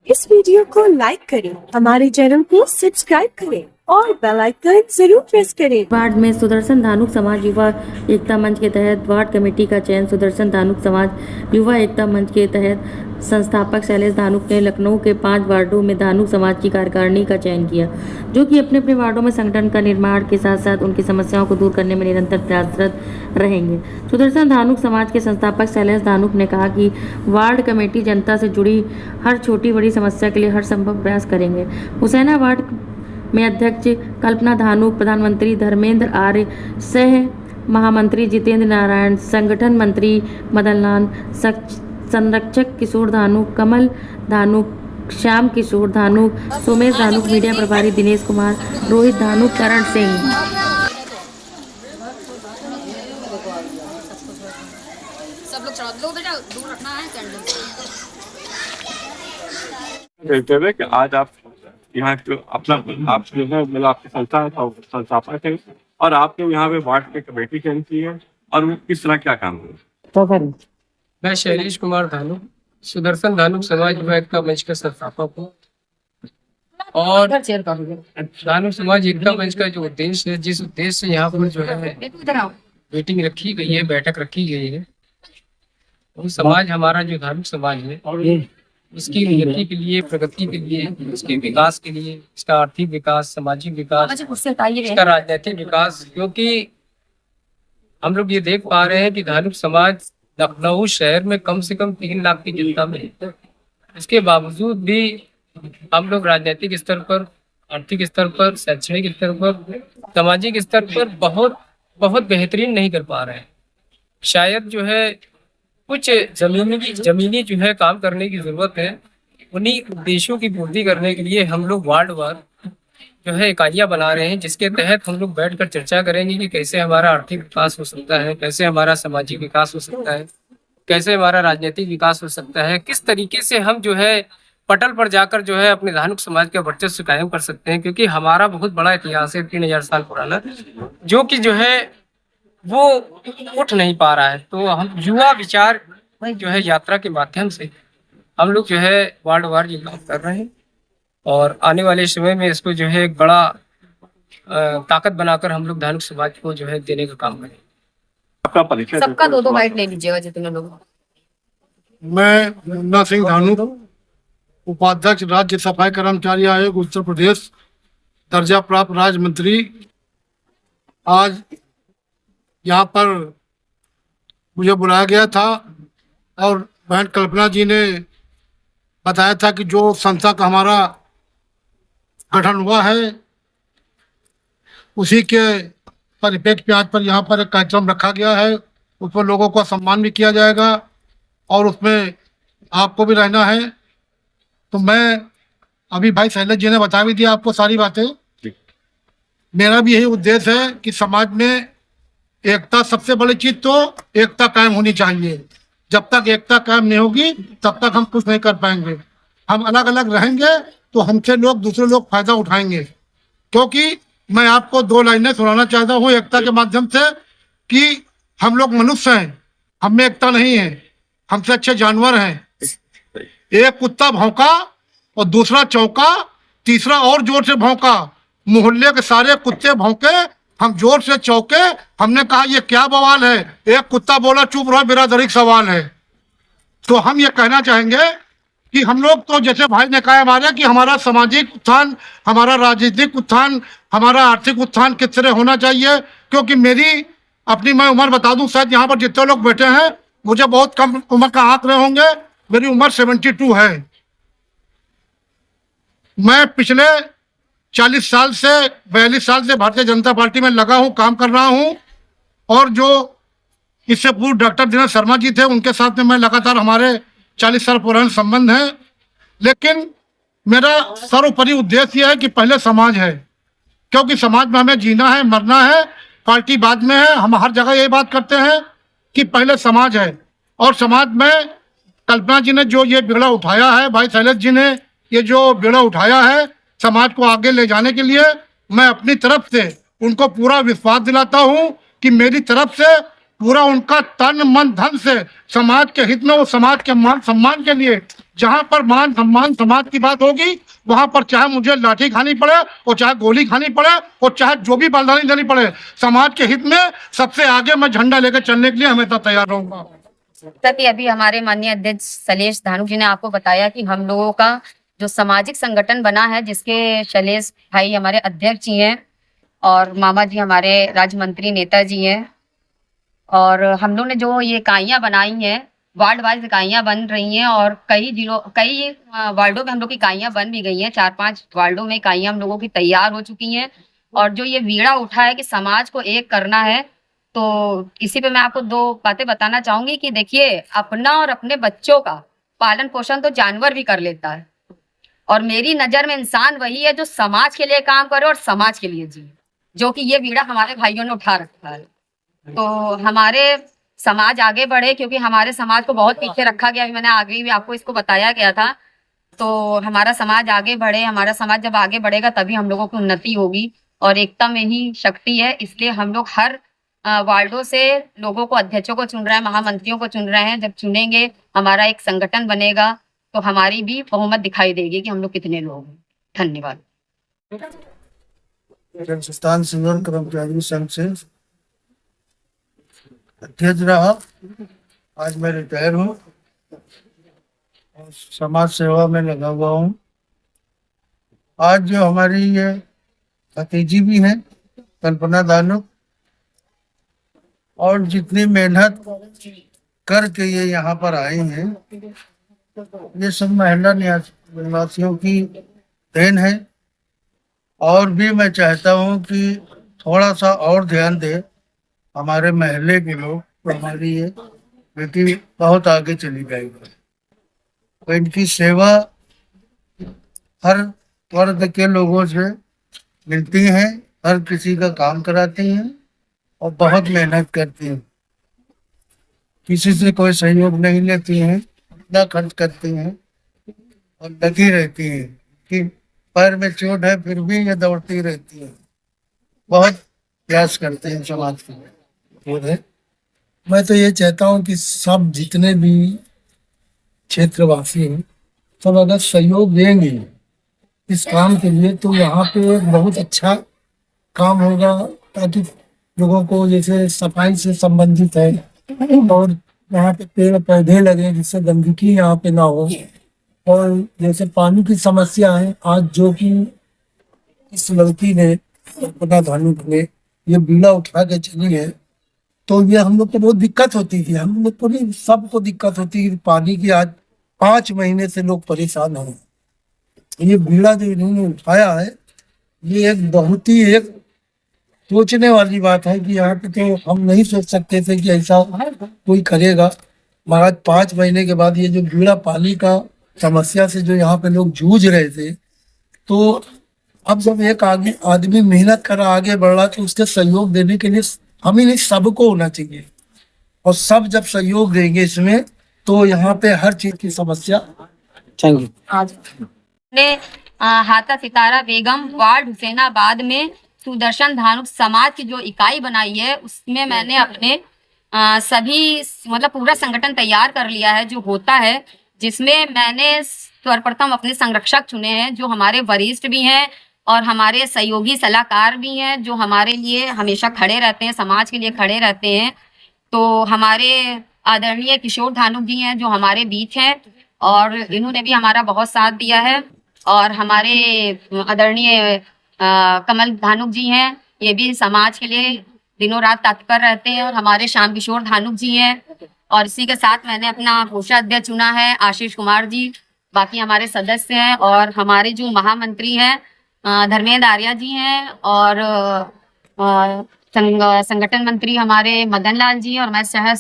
इस वीडियो को लाइक करें, हमारे चैनल को सब्सक्राइब करें और बेल आइकन जरूर प्रेस करें। वार्ड में सुदर्शन धानुक समाज युवा एकता मंच के तहत वार्ड कमेटी का चयन सुदर्शन धानुक समाज युवा एकता मंच के तहत संस्थापक शैलेश धानुक ने लखनऊ के 5 वार्डों में धानुक समाज की कार्यकारिणी का चयन किया, जो कि अपने अपने वार्डों में संगठन का निर्माण के साथ साथ उनकी समस्याओं को दूर करने में निरंतर प्रयासरत रहेंगे। सुदर्शन धानुक समाज के संस्थापक शैलेश धानुक ने कहा कि वार्ड कमेटी जनता से जुड़ी हर छोटी बड़ी समस्या के लिए हर संभव प्रयास करेंगे। हुसैना वार्ड में अध्यक्ष कल्पना धानुक, प्रधानमंत्री धर्मेंद्र आर्य, सह महामंत्री जितेंद्र नारायण, संगठन मंत्री मदन लाल, संरक्षक किशोर धानुक, कमल धानुक, श्याम किशोर धानुक, सोमेश धानुक, मीडिया प्रभारी दिनेश कुमार, रोहित धानुक, करण सिंह। सब लोग चढ़ा दो बेटा, दूर रखना है कैंडल कहते थे कि आज आप यहाँ अपना आप जो है मतलब आपकी संस्थापक है और आपने यहाँ पे वार्ड की कमेटी चयन की है और वो किस तरह क्या काम है। मैं शैलेश कुमार धानुक, सुदर्शन धानुक समाज युवा एकता मंच का संस्थापक हूँ और धानुक समाज एकता मंच का जो उद्देश्य है, जिस उद्देश्य से यहाँ पर जो है मीटिंग रखी गई है, बैठक रखी गई है, वो समाज हमारा जो धानुक समाज है उसकी उन्नति के लिए, प्रगति के लिए, उसके विकास के लिए, इसका आर्थिक विकास, सामाजिक विकास, इसका राजनीतिक विकास, क्योंकि हम लोग ये देख पा रहे हैं कि धानुक समाज लखनऊ शहर में कम से कम 3 लाख की जनता में है। इसके बावजूद भी हम लोग राजनीतिक स्तर पर, आर्थिक स्तर पर, शैक्षणिक स्तर पर, सामाजिक स्तर पर बहुत बेहतरीन नहीं कर पा रहे हैं। शायद जो है कुछ जमीनी जो है काम करने की जरूरत है। उन्हीं उद्देश्यों की पूर्ति करने के लिए हम लोग वार्ड वार जो है इकाइयां बना रहे हैं, जिसके तहत हम लोग बैठकर चर्चा करेंगे कि कैसे हमारा आर्थिक विकास हो सकता है, कैसे हमारा सामाजिक विकास हो सकता है, कैसे हमारा राजनीतिक विकास हो सकता है, किस तरीके से हम जो है पटल पर जाकर जो है अपने धानुक समाज का वर्चस्व कायम कर सकते हैं। क्योंकि हमारा बहुत बड़ा इतिहास है, 3000 साल पुराना, जो कि जो है वो उठ नहीं पा रहा है। तो हम युवा विचार जो है यात्रा के माध्यम से हम लोग जो है वार्ड वार ये काम कर रहे हैं और आने वाले समय में इसको जो है एक बड़ा ताकत बनाकर हम लोग धानुक समाज को जो है देने का काम करें। आपका परिचय सबका 2-2 बाइट ले लीजिएगा जितने लोग। मैं मुन्ना सिंह धानुक, उपाध्यक्ष राज्य सफाई कर्मचारी आयोग उत्तर प्रदेश, दर्जा प्राप्त राज्य मंत्री। आज यहाँ पर मुझे बुलाया गया था और बहन कल्पना जी ने बताया था कि जो संस्था का हमारा गठन हुआ है उसी के परिप्रेक्ष्य में आज पर यहाँ पर एक कार्यक्रम रखा गया है। उस पर लोगों का सम्मान भी किया जाएगा और उसमें आपको भी रहना है। तो मैं अभी भाई शैलेश जी ने बता भी दिया आपको सारी बातें। मेरा भी यही उद्देश्य है कि समाज में एकता, सबसे बड़ी चीज तो एकता कायम होनी चाहिए। जब तक एकता कायम नहीं होगी तब तक हम कुछ नहीं कर पाएंगे। हम अलग अलग रहेंगे तो हमसे दूसरे लोग फायदा उठाएंगे। क्योंकि मैं आपको 2 लाइनें सुनाना चाहता हूँ एकता के माध्यम से कि हम लोग मनुष्य हैं, हम में एकता नहीं है, हमसे अच्छे जानवर हैं। एक कुत्ता भौंका और दूसरा चौंका, तीसरा और जोर से भौंका, मोहल्ले के सारे कुत्ते भौंके, हम जोर से चौंके। हमने कहा ये क्या बवाल है। एक कुत्ता बोला चुप रहो, बिरादरी सवाल है। तो हम ये कहना चाहेंगे कि हम लोग तो जैसे भाई ने कहा हमारे कि हमारा सामाजिक उत्थान, हमारा राजनीतिक उत्थान, हमारा आर्थिक उत्थान किस तरह होना चाहिए। क्योंकि मेरी अपनी मैं उम्र बता दूं, शायद यहाँ पर जितने लोग बैठे हैं मुझे बहुत कम उम्र का आंक रहे होंगे। मेरी उम्र 72 है। मैं पिछले 42 साल से भारतीय जनता पार्टी में लगा हूँ, काम कर रहा हूँ। और जो इससे पूर्व डॉक्टर दिनेश शर्मा जी थे, उनके साथ में मैं लगातार, हमारे 40 साल पुराने संबंध हैं। लेकिन मेरा सर्वोपरि उद्देश्य यह है कि पहले समाज है। क्योंकि समाज में हमें जीना है, मरना है, पार्टी बाद में है। हम हर जगह यही बात करते हैं कि पहले समाज है। और समाज में कल्पना जी ने जो ये बीड़ा उठाया है, भाई शैलेश जी ने ये जो बीड़ा उठाया है समाज को आगे ले जाने के लिए, मैं अपनी तरफ से उनको पूरा विश्वास दिलाता हूं कि मेरी तरफ से पूरा उनका तन मन धन से समाज के हित में, वो समाज के मान सम्मान के लिए जहां पर मान सम्मान समाज की बात होगी वहां पर चाहे मुझे लाठी खानी पड़े और चाहे गोली खानी पड़े और चाहे जो भी बलिदानी देनी पड़े, समाज के हित में सबसे आगे मैं झंडा लेकर चलने के लिए हमेशा तैयार रहूंगा। कि अभी हमारे माननीय अध्यक्ष शैलेश धानुक जी ने आपको बताया कि हम लोगों का जो सामाजिक संगठन बना है, जिसके शैलेश भाई हमारे अध्यक्ष जी हैं और मामा जी हमारे राज्य मंत्री नेता जी हैं, और हम लोग ने जो ये इकाइयाँ बनाई हैं, वार्ड वाइज इकाइयाँ बन रही हैं और कई वार्डों में हम लोग की इकाइयाँ बन भी गई हैं। 4-5 वार्डों में इकाइयाँ हम लोगों की तैयार हो चुकी हैं। और जो ये बीड़ा उठा है कि समाज को एक करना है, तो इसी पे मैं आपको 2 बातें बताना चाहूंगी कि देखिए, अपना और अपने बच्चों का पालन पोषण तो जानवर भी कर लेता है, और मेरी नजर में इंसान वही है जो समाज के लिए काम करे और समाज के लिए जिए, जो कि ये बीड़ा हमारे भाइयों ने उठा रखा है। तो हमारे समाज आगे बढ़े, क्योंकि हमारे समाज को बहुत पीछे रखा गया, मैंने आगे भी आपको इसको बताया गया था। तो हमारा समाज आगे बढ़े, हमारा समाज जब आगे बढ़ेगा तभी हम लोगों की उन्नति होगी, और एकता में ही शक्ति है। इसलिए हम लोग हर वार्डों से लोगों को, अध्यक्षों को चुन रहे हैं, महामंत्रियों को चुन रहे हैं। जब चुनेंगे, हमारा एक संगठन बनेगा, तो हमारी भी बहुमत दिखाई देगी कि हम लोग कितने लोग हैं। धन्यवाद। संस्थान संगठन कर्मचारी संघ से अध्यक्ष रहा, आज मैं रिटायर हूँ और समाज सेवा में लगा हुआ हूँ। आज जो हमारी ये भतीजी भी हैं कल्पना धानुक, और जितनी मेहनत करके ये यहाँ पर आई हैं, ये सब महिला निवासियों की देन है। और भी मैं चाहता हूँ कि थोड़ा सा और ध्यान दे हमारे महल्ले के लोग, तो हमारी ये बेटी बहुत आगे चली जाएगी। तो इनकी सेवा हर वर्ग के लोगों से मिलती है, हर किसी का काम कराती हैं और बहुत मेहनत करती हैं, किसी से कोई सहयोग नहीं लेती हैं, अपना खर्च करती हैं और लगी रहती हैं कि पैर में चोट है फिर भी ये दौड़ती रहती है, बहुत प्रयास करते हैं समाज के लिए। मैं तो ये चाहता हूँ कि सब जितने भी क्षेत्रवासी हैं, सब अगर सहयोग देंगे इस काम के लिए, तो यहाँ पे एक बहुत अच्छा काम होगा, ताकि लोगों को, जैसे सफाई से संबंधित है, और यहाँ पे पेड़ पौधे लगे जिससे गंदगी यहाँ पे ना हो, और जैसे पानी की समस्या है, आज जो कि इस लड़की ने, कल्पना धानुक ने ये बीड़ा उठा के चली है, तो ये हम लोग को बहुत दिक्कत होती थी, हम लोग को नहीं, सबको दिक्कत होती थी पानी की। आज 5 महीने से लोग परेशान हैं। ये बीड़ा जो इन्होंने उठाया है, ये एक बहुत ही एक सोचने वाली बात है कि यहाँ पे तो हम नहीं सोच सकते थे कि ऐसा कोई करेगा। महाराज 5 महीने के बाद ये जो बीड़ा पानी का समस्या से जो यहाँ पे लोग जूझ रहे थे, तो अब जब एक आदमी मेहनत कर आगे बढ़ रहा, तो उसके सहयोग देने के लिए हम ही नहीं, सबको होना चाहिए, और सब जब सहयोग देंगे इसमें, तो यहाँ पे हर चीज की समस्या चाहिए। आज ने हाथा सितारा बेगम वार्ड हुसैनाबाद में सुदर्शन धानुक समाज की जो इकाई बनाई है, उसमें मैंने अपने सभी, मतलब पूरा संगठन तैयार कर लिया है जो होता है, जिसमें मैंने सर्वप्रथम अपने संरक्षक चुने हैं, जो हमारे वरिष्ठ भी हैं और हमारे सहयोगी सलाहकार भी हैं, जो हमारे लिए हमेशा खड़े रहते हैं, समाज के लिए खड़े रहते हैं। तो हमारे आदरणीय किशोर धानुक जी हैं जो हमारे बीच हैं, और इन्होंने भी हमारा बहुत साथ दिया है। और हमारे आदरणीय कमल धानुक जी हैं, ये भी समाज के लिए दिनों रात तत्पर रहते हैं। और हमारे श्याम किशोर धानुक जी हैं, और इसी के साथ मैंने अपना कोषाध्यक्ष चुना है आशीष कुमार जी। बाकी हमारे सदस्य हैं, और हमारे जो महामंत्री हैं धर्मेंद्र आर्या जी हैं, और संगठन मंत्री हमारे मदन लाल जी, और मैं सह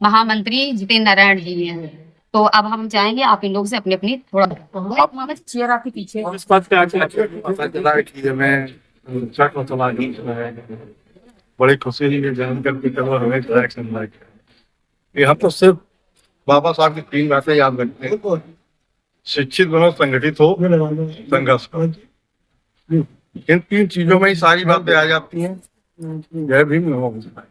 महामंत्री जितेंद्र नारायण जी हैं। तो अब हम चाहेंगे आप इन लोग से अपनी अपनी थोड़ा चेयर आपके पीछे। इस बात पे आके पता चला कि मैं ट्रक में चला गया, बड़ी खुशी हुई जान करके, चलो हमें डायरेक्शन मिला। यहाँ तो सिर्फ बाबा साहब की 3 बातें याद रखते हैं: शिक्षित बनो, संगठित हो, संघर्ष करो। इन 3 चीजों में ही सारी बातें आ जाती हैं। जय भीम, नमो बुद्धाय।